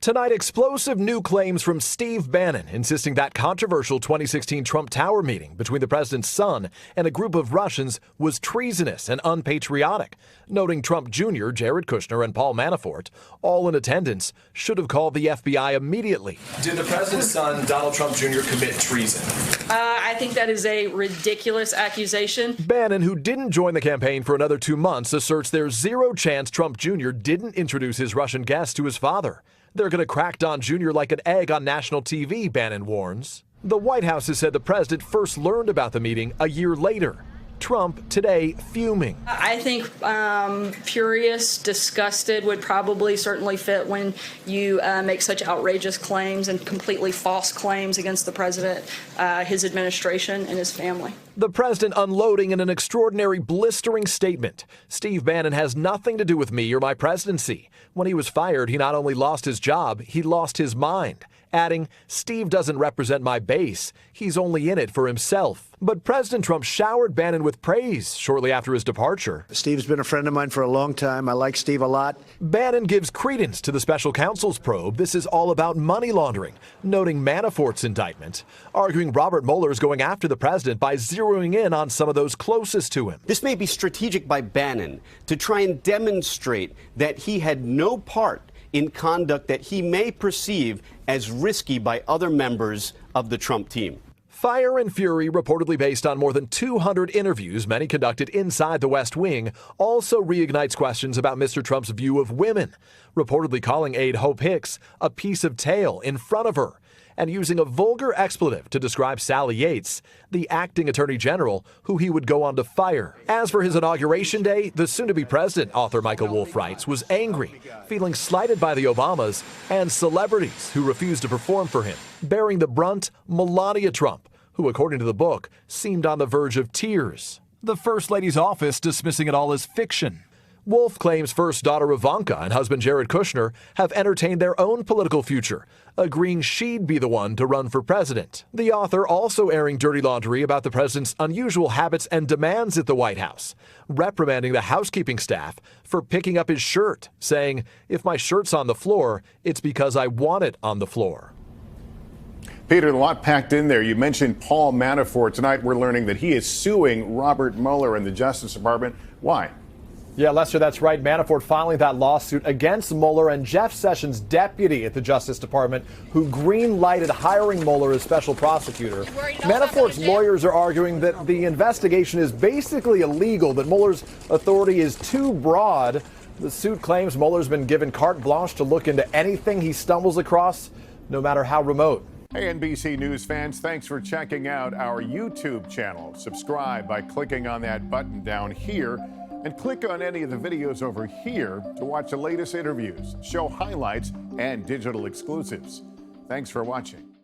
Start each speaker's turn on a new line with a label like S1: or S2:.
S1: Tonight, explosive new claims from Steve Bannon, insisting that controversial 2016 Trump Tower meeting between the president's son and a group of Russians was treasonous and unpatriotic, noting Trump Jr., Jared Kushner, and Paul Manafort, all in attendance, should have called the FBI immediately.
S2: Did the president's son, Donald Trump Jr., commit treason?
S3: I think that is a ridiculous accusation.
S1: Bannon, who didn't join the campaign for another 2 months, asserts there's zero chance Trump Jr. didn't introduce his Russian guest to his father. They're going to crack Don Jr. like an egg on national TV, Bannon warns. The White House has said the president first learned about the meeting a year later. Trump today fuming.
S3: I think furious, disgusted would probably certainly fit when you make such outrageous claims and completely false claims against the president, his administration, and his family.
S1: The president unloading in an extraordinary, blistering statement. Steve Bannon has nothing to do with me or my presidency. When he was fired, he not only lost his job, he lost his mind. Adding, Steve doesn't represent my base. He's only in it for himself. But President Trump showered Bannon with praise shortly after his departure.
S4: Steve's been a friend of mine for a long time. I like Steve a lot.
S1: Bannon gives credence to the special counsel's probe. This is all about money laundering, noting Manafort's indictment, arguing Robert Mueller's going after the president by zeroing in on some of those closest to him.
S5: This may be strategic by Bannon to try and demonstrate that he had no part in conduct that he may perceive as risky by other members of the Trump team.
S1: Fire and fury, reportedly based on more than 200 interviews, many conducted inside the West Wing, also reignites questions about Mr. Trump's view of women, reportedly calling aide Hope Hicks a piece of tail in front of her, and using a vulgar expletive to describe Sally Yates, the acting attorney general, who he would go on to fire. As for his inauguration day, the soon-to-be president, author Michael Wolff writes, was angry, feeling slighted by the Obamas and celebrities who refused to perform for him. Bearing the brunt, Melania Trump, who, according to the book, seemed on the verge of tears. The First Lady's office dismissing it all as fiction. Wolff claims first daughter Ivanka and husband Jared Kushner have entertained their own political future, agreeing she'd be the one to run for president. The author also airing dirty laundry about the president's unusual habits and demands at the White House, reprimanding the housekeeping staff for picking up his shirt, saying, "If my shirt's on the floor, it's because I want it on the floor."
S6: Peter, a lot packed in there. You mentioned Paul Manafort. Tonight we're learning that he is suing Robert Mueller and the Justice Department. Why?
S1: Yeah, Lester, that's right. Manafort filing that lawsuit against Mueller and Jeff Sessions' deputy at the Justice Department, who green-lighted hiring Mueller as special prosecutor. Manafort's lawyers are arguing that the investigation is basically illegal, that Mueller's authority is too broad. The suit claims Mueller's been given carte blanche to look into anything he stumbles across, no matter how remote.
S6: Hey, NBC News fans, thanks for checking out our YouTube channel. Subscribe by clicking on that button down here, and click on any of the videos over here to watch the latest interviews, show highlights, and digital exclusives. Thanks for watching.